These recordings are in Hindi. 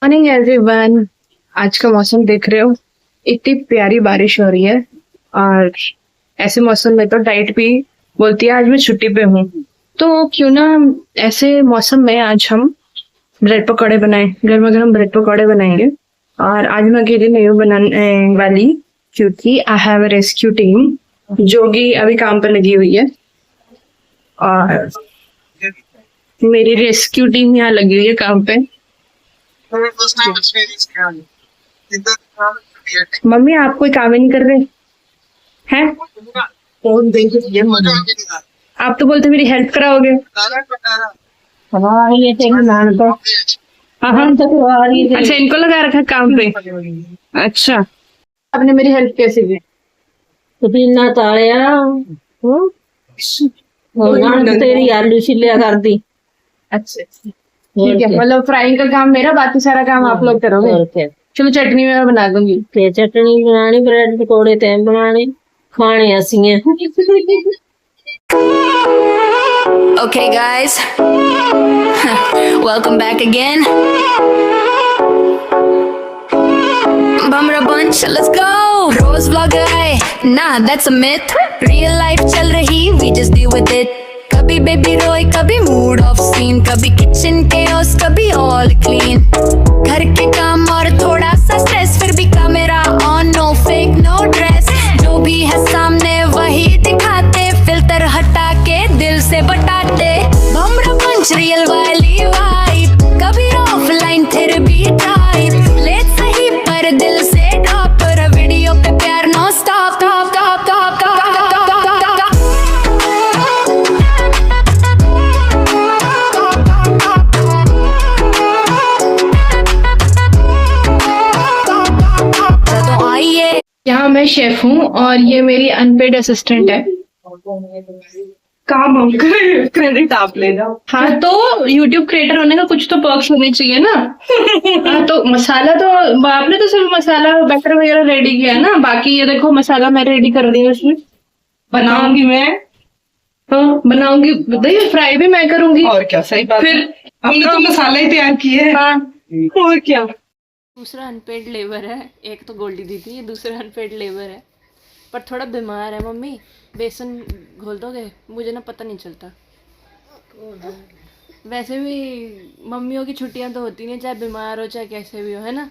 Morning everyone. आज का मौसम देख रहे हो, इतनी प्यारी बारिश हो रही है और ऐसे मौसम में तो डाइट भी बोलती है आज मैं छुट्टी पे हूँ। तो क्यों ना ऐसे मौसम में आज हम ब्रेड पकौड़े बनाएं, गर्मा गर्म ब्रेड पकौड़े बनाएंगे। और आज मैं अकेले नहीं हूँ बनाने वाली, क्योंकि I have a rescue team जो कि अभी काम पर लगी हुई है। और मेरी रेस्क्यू टीम यहाँ लगी हुई है काम पे। मम्मी आप कोई काम ही नहीं कर रहे हैं? आप तो बोलते मेरी हेल्प कराओगे। अच्छा, इनको लगा रखा काम पे। अच्छा, आपने मेरी हेल्प कैसे की? तेरी आलू छिलिया कर दी। अच्छा ठीक है, मतलब फ्राइंग का काम मेरा, बाकी सारा काम आप लोग करोगे। चलो चटनी मैं बना दूंगी। ते चटनी बनानी, ब्रेड पकौड़े तैं बनाने, खाने असी हैं। Okay, guys, welcome back again. Bumra bunch, let's go. Rose vlogger hai, nah, that's a myth. Real life chal rahi, we just deal with it. Kabhi baby roy, kabhi mood off scene, kabhi kitchen chaos, kabhi all clean. घर के काम और थोड़ा सा स्ट्रेस, फिर भी camera on, no fake, no dress. जो भी है सामने वही दिखाते, फिल्टर हटा के दिल से बताते. भमरा पंच रियल वाली वाइब, कभी ऑफलाइन फिर भी टाइप. ले सही पर दिल से टॉप, वीडियो पे प्यार no stop. Top top top top यहाँ मैं शेफ हूँ और ये मेरी अनपेड असिस्टेंट है। काम हम क्रेडिट आप ले जाओ। हाँ, तो YouTube क्रिएटर होने का कुछ तो पर्क्स होने चाहिए ना। हाँ, तो मसाला तो आपने तो सिर्फ मसाला बैटर वगैरह रेडी किया है ना, बाकी ये देखो मसाला मैं रेडी कर रही हूँ। उसमें बनाऊंगी मैं, हाँ बनाऊंगी, बताइए फ्राई भी मैं करूंगी। और क्या, सही बात। फिर हमने तो मसाला ही तैयार किए है। हाँ, और क्या। दूसरा अनपेड लेबर है, एक तो गोल्डी दीदी, ये दूसरा अनपेड लेबर है, पर थोड़ा बीमार है। मम्मी बेसन घोल दोगे? मुझे ना पता नहीं चलता। वैसे भी मम्मियों की छुट्टियां तो होती नहीं, चाहे बीमार हो चाहे कैसे भी हो, है ना।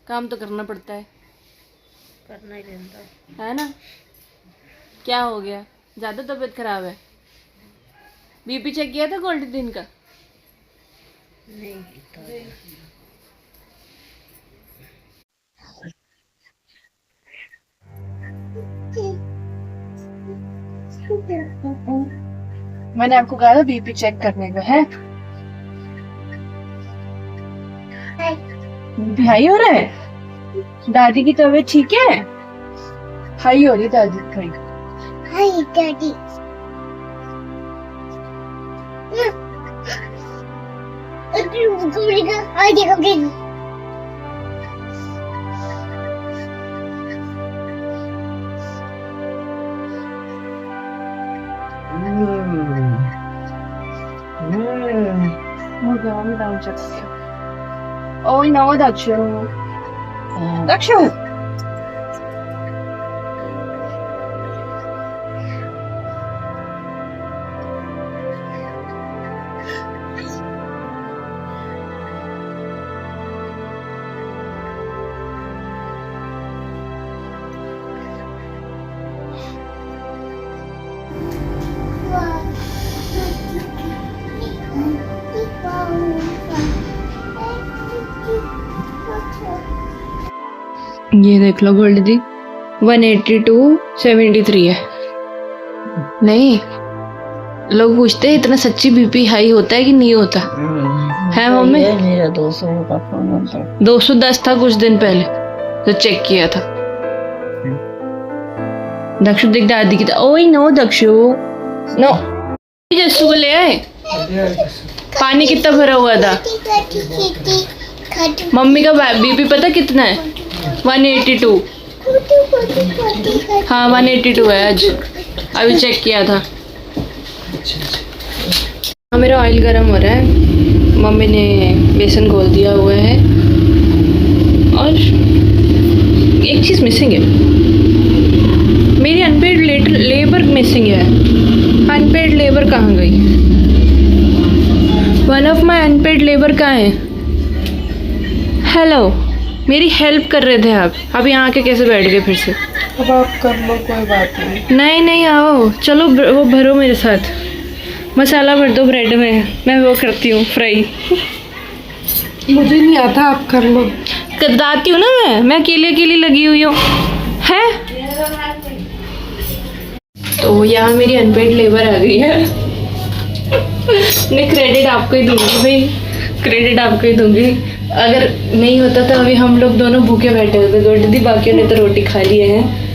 काम तो करना पड़ता है, करना ही रहता है ना। क्या हो गया, ज़्यादा तबीयत खराब है? बीपी चेक किया था गोल्डी दिन का? नहीं। मैंने आपको कहा था बीपी चेक करने का है। बीपी हाई हो रहा है? दादी की तबीयत ठीक है? हाई हो रही दादी की। हाय दादी। Oi, no, Dakshu. Dakshu. ये देख लो गोल्ड दी, 182/73 है। नहीं, लोग पूछते हैं इतना सच्ची बीपी हाई होता है कि नहीं होता है मम्मी? मेरा 200 का फोन था, 210 था कुछ दिन पहले तो चेक किया था। दक्षु देख दादी की। ओए नो दक्षु, नो। जस्सू को ले आए, पानी कितना भरा हुआ था। मम्मी का बीपी पता कितना है? 182। हाँ 182 है आज, अभी चेक किया था। मेरा ऑयल गर्म हो रहा है, मम्मी ने बेसन घोल दिया हुआ है लेबर कहाँ है? हेलो, मेरी हेल्प कर रहे थे आप, अब यहाँ आके कैसे बैठ गए फिर से? अब आप कर लो, कोई बात नहीं। नहीं नहीं, आओ चलो, वो भरो मेरे साथ, मसाला भर दो ब्रेड में, मैं वो करती हूँ फ्राई। मुझे नहीं आता, आप कर लो। बताती हूँ ना, मैं अकेली लगी हुई हूँ है। तो यहाँ मेरी अनपेड लेबर आ गई है। मैं क्रेडिट आपको ही दूंगी भाई, क्रेडिट आपको ही दूंगी। अगर नहीं होता तो अभी हम लोग दोनों भूखे बैठे होते गोल्डी दी, बाकियों ने तो रोटी खा लिए हैं।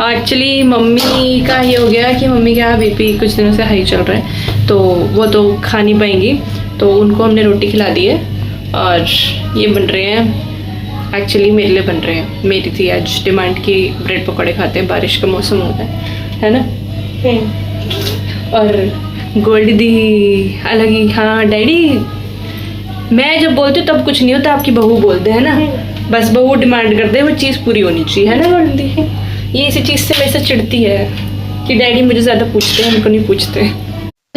एक्चुअली मम्मी का ये हो गया कि मम्मी का बीपी कुछ दिनों से हाई चल रहा है, तो वो तो खा नहीं पाएंगी, तो उनको हमने रोटी खिला दी है। और ये बन रहे हैं, एक्चुअली मेरे लिए बन रहे हैं, मेरी थी आज डिमांड की ब्रेड पकौड़े खाते हैं, बारिश का मौसम होता है ना। और गोल्डी दी अलग ही, हाँ डैडी, मैं जब बोलती हूँ तब कुछ नहीं होता, आपकी बहू बोलते हैं ना, बस बहू डिमांड करते हैं, वो चीज़ पूरी होनी चाहिए, है ना गोल्डी दी। ये इसी चीज़ से मेरे से चिढ़ती है कि डैडी मुझे ज़्यादा पूछते हैं, उनको नहीं पूछते।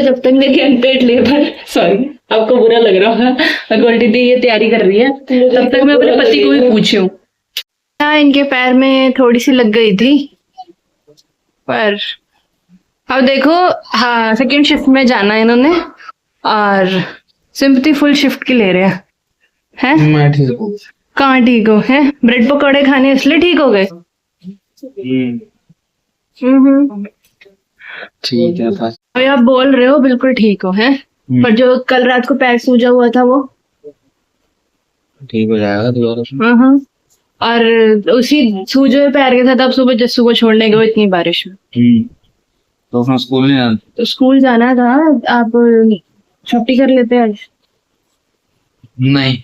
जब तक मेरी अनपेड लेबर, सॉरी आपको बुरा लग रहा है, गोल्डी दी ये तैयारी कर रही है, तब तक मैं अपने पति को भी पूछी हूँ। हाँ, इनके पैर में थोड़ी सी लग गई थी, पर अब देखो, हाँ सेकंड शिफ्ट में जाना है इन्होंने, और सिंपैथी फुल शिफ्ट की ले रहे हैं। मैं ठीक हूँ। कहाँ ठीक हो है? ब्रेड पकौड़े खाने इसलिए ठीक हो गए? ठीक है बस। अभी आप बोल रहे हो बिल्कुल ठीक हो हैं, पर जो कल रात को पैर सूजा हुआ था वो ठीक हो जाएगा दोबारा। और उसी सूजे हुए पैर के साथ आप सुबह जस्सू को छोड़ने गए इतनी बारिश में, तो उसमें स्कूल नहीं जाना? तो स्कूल जाना था, आप छुट्टी कर लेते आज। नहीं,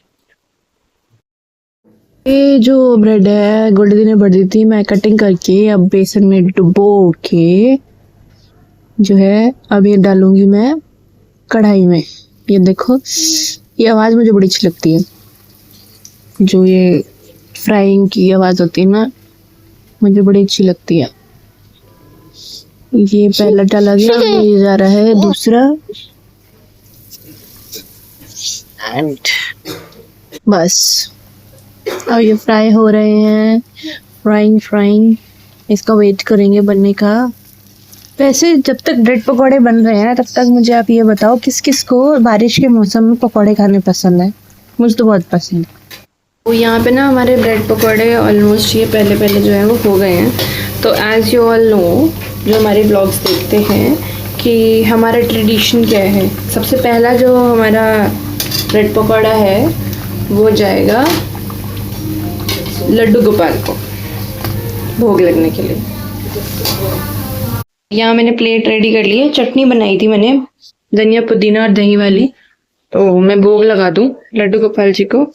ये जो ब्रेड है गोल्डी दी ने भर दी थी, मैं कटिंग करके अब बेसन में डुबो के जो है अब ये डालूंगी मैं कढ़ाई में। ये देखो, ये आवाज़ मुझे बड़ी अच्छी लगती है, जो ये फ्राइंग की आवाज़ होती है ना, मुझे बड़ी अच्छी लगती है। ये पहला डाला गया, ये जा रहा है दूसरा, एंड बस अब ये फ्राई हो रहे हैं, फ्राइंग इसका वेट करेंगे बनने का। वैसे जब तक ब्रेड पकौड़े बन रहे हैं तब तक मुझे आप ये बताओ, किस किस को बारिश के मौसम में पकौड़े खाने पसंद है? मुझे तो बहुत पसंद है। तो यहाँ पे ना हमारे ब्रेड पकौड़े ऑलमोस्ट ये पहले जो है वो हो गए हैं। तो एज़ यू ऑल नो, जो हमारे ब्लॉग्स देखते हैं, कि हमारा ट्रेडिशन क्या है। सबसे पहला जो हमारा ब्रेड पकौड़ा है वो जाएगा लड्डू गोपाल को भोग लगने के लिए। यहाँ मैंने प्लेट रेडी कर ली है, चटनी बनाई थी मैंने धनिया पुदीना और दही वाली, तो मैं भोग लगा दूं लड्डू गोपाल जी को।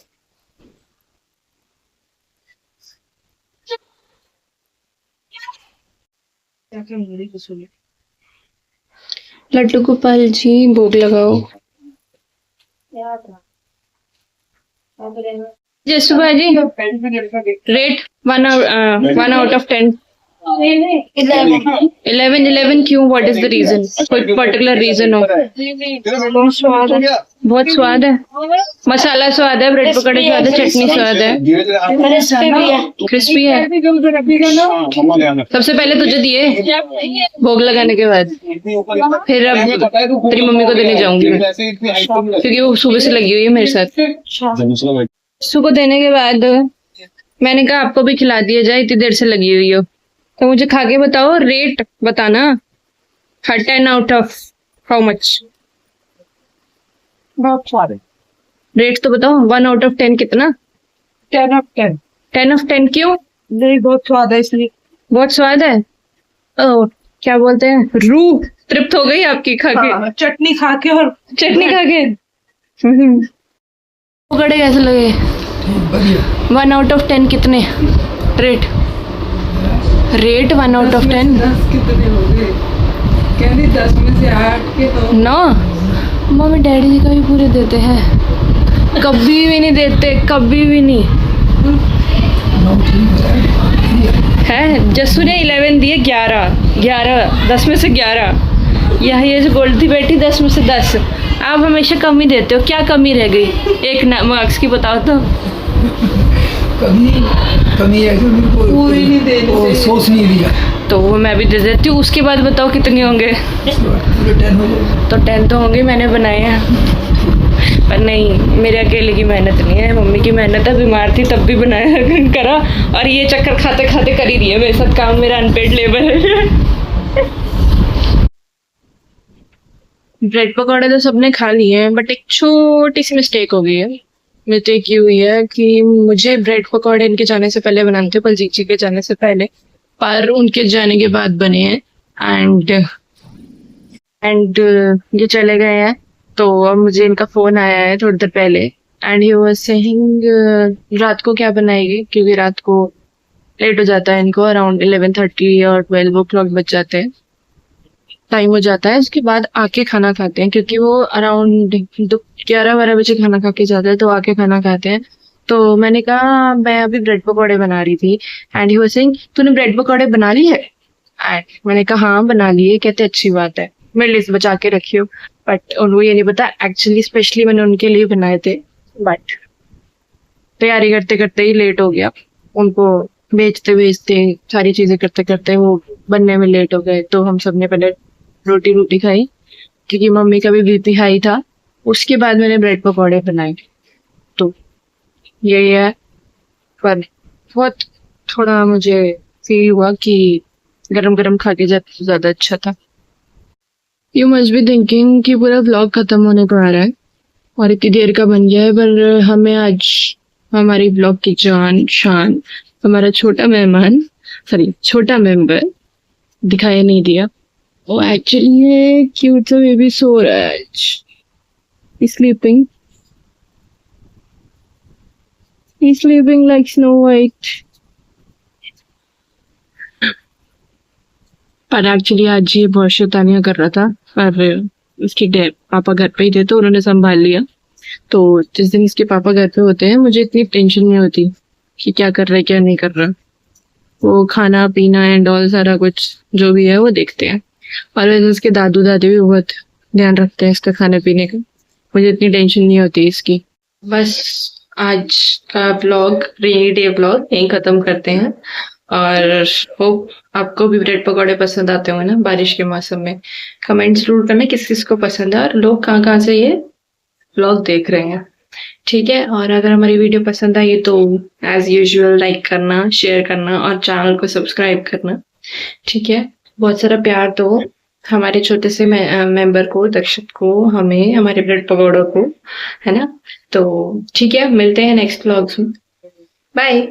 लड्डू गोपाल जी भोग लगाओ। जसू भाजी, रेट 1 out of 10। 11 क्यों? What is the reason? कोई पर्टिकुलर रीजन हो? बहुत स्वाद है, मसाला स्वाद है, ब्रेड पकौड़े स्वाद है, चटनी स्वाद है, क्रिस्पी है। सबसे पहले तुझे दिए भोग लगाने के बाद, फिर अब तेरी मम्मी को देने जाऊंगी मैं, क्योंकि वो सुबह से लगी हुई है मेरे साथ। सुबह देने के बाद मैंने कहा आपको भी खिला दिया जाए, इतनी देर से लगी हुई हो, तो मुझे खा के बताओ, रेट बताना। 10 out of हाउ मच? बहुत स्वाद है। रेट तो बताओ, 1 out of 10 कितना? 10 of 10। 10 of 10 क्यों? नहीं, बहुत स्वाद है इसलिए। बहुत स्वाद है। ओ, क्या बोलते हैं, रूह तृप्त हो गई आपकी खा के? हाँ, चटनी खा के और चटनी खा के। पकौड़े कैसे लगे? 1 out of 10 कितने? Rate 1 out of 10। 10 में से 8 के तो 9। मम्मी डैडी जी का भी पूरे देते हैं, कभी भी नहीं देते, कभी भी नहीं है। जस्सू ने 11 दिए, 11 10 में से 11। यह ये जो गोल्डी बैठी 10 में से 10। आप हमेशा कम ही देते हो, क्या कमी रह गई? एक मार्क्स की बताओ तो। कमी है कि उनको पूरी नहीं दे वो सोच नहीं दिया। तो वो मैं भी दे देती हूँ। उसके बाद बताओ कितने होंगे? पूरे 10 हो गए। तो 10 तो होंगे, मैंने बनाए हैं। पर नहीं, मेरे अकेले की मेहनत नहीं है, मम्मी की मेहनत है। बीमार थी तब भी बनाया करा, और ये चक्कर खाते खाते कर ही रही है मेरे साथ काम। मेरा अनपेड लेबर है। ब्रेड पकौड़े तो सबने खा लिए हैं, बट एक छोटी सी मिस्टेक हो गई है। मिस्टेक ये हुई है कि मुझे ब्रेड पकौड़े इनके जाने से पहले बनाने थे, बलजीत जी के जाने से पहले, पर उनके जाने के बाद बने हैं। एंड ये चले गए हैं, तो अब मुझे इनका फोन आया है थोड़ी देर पहले, एंड ही वाज सेइंग रात को क्या बनाएगी, क्योंकि रात को लेट हो जाता है इनको, अराउंड 11:30 और 12 o'clock बच जाते हैं, टाइम हो जाता है। उसके बाद आके खाना खाते हैं, क्योंकि वो अराउंड 11-12 बजे खाना खा के जाते हैं, तो आके खाना खाते हैं। तो मैंने कहा मैं अभी ब्रेड पकौड़े बना रही थी, एंड ही वाज सेइंग तूने ब्रेड पकौड़े बना लिए? एंड मैंने कहा हाँ बना लिए। कहते अच्छी बात है, मेरे लिए बचा के रखियो। बट उनको ये नहीं पता, एक्चुअली स्पेशली मैंने उनके लिए बनाए थे, बट तैयारी करते करते ही लेट हो गया। उनको बेचते बेचते सारी चीजें करते करते वो बनने में लेट हो गए। तो हम सबने पहले रोटी खाई, क्योंकि मम्मी का भी बीपी हाई था। उसके बाद मैंने ब्रेड पकौड़े बनाए। तो यही है, पर बहुत थोड़ा मुझे फील हुआ कि गरम गरम खा के जाते तो ज्यादा अच्छा था। यू मस्ट बी थिंकिंग कि पूरा व्लॉग खत्म होने को आ रहा है और इतनी देर का बन गया है, पर हमें आज हमारी व्लॉग की जान शान, हमारा छोटा मेंबर दिखाई नहीं दिया। वो एक्चुअली ये क्यूट सा बेबी सो रहा है आज, स्लीपिंग like Snow White। पर एक्चुअली आज ये बहुत शैतानियां कर रहा था, पर उसके पापा घर पे ही थे तो उन्होंने संभाल लिया। तो जिस दिन इसके पापा घर पे होते हैं मुझे इतनी टेंशन नहीं होती कि क्या कर रहा है क्या नहीं कर रहा। वो खाना पीना एंड ऑल सारा कुछ जो भी है वो देखते हैं, और वैसे उसके दादू दादी भी बहुत ध्यान रखते हैं इसका खाने पीने का। मुझे इतनी टेंशन नहीं होती इसकी। बस आज का ब्लॉग, रेनी डे ब्लॉग यहीं खत्म करते हैं, और होप आपको भी ब्रेड पकौड़े पसंद आते होंगे ना बारिश के मौसम में। कमेंट जरूर करना किस किस को पसंद है और लोग कहाँ कहाँ से ये ब्लॉग देख रहे हैं, ठीक है। और अगर हमारी वीडियो पसंद आई तो एज यूजुअल लाइक करना, शेयर करना और चैनल को सब्सक्राइब करना, ठीक है। बहुत सारा प्यार दो हमारे छोटे से मेंबर को, दक्षित को, हमें, हमारे ब्रेड पकौड़ों को, है ना। तो ठीक है, मिलते हैं नेक्स्ट व्लॉग्स में। Bye.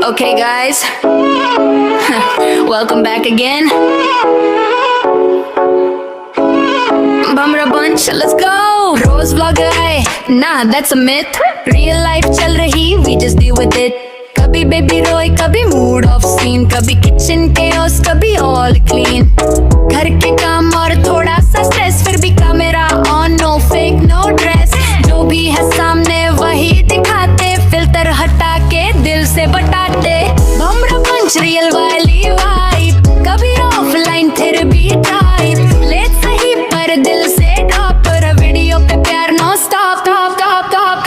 Okay, guys. Welcome back again. Bumra bunch, let's go. Rose vlog आए, nah, that's a myth. Real life चल रही, we just deal with it. कभी baby रोए, कभी mood off scene, कभी kitchen chaos, कभी all clean. घर के काम और थोड़ा सा stress, फिर भी camera on, no fake, no dress. जो भी है सामने वही दिखाते, filter हटा के दिल से बताते. बमरा पंच रियल वाली वाइब, कभी ऑफलाइन फिर भी टाइप, ले सही पर दिल से टॉप, पर वीडियो पे प्यार no stop, top top top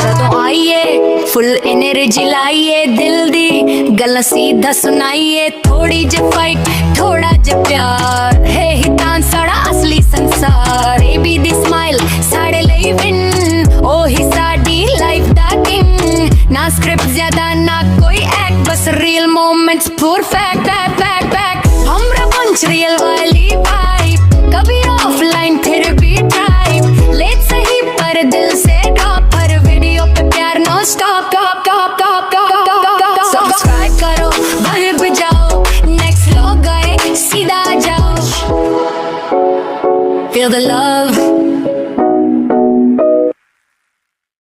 तो आइए फुल एनर्जी लाइए, दिल दी गल्ला सीधा सुनाइए, थोड़ी जे फाइट थोड़ा जे प्यार है हितान साड़ा असली संसार। बेबी दी स्माइल साड़े लई विन, ओ ही साडी लाइफ दा किंग, ना स्क्रिप्ट ज्यादा ना कोई एक्ट, बस रियल मोमेंट्स परफेक्ट, बैक हमरा पंच रियल वाली वाइब, कभी ऑफलाइन फिर भी टाइप, ले सही पर दिल से टॉप, पर वीडियो पे प्यार no stop, top top top top. Subscribe करो, बल बजाओ, नेक्स्ट लोग गए सीधा जाओ, feel the love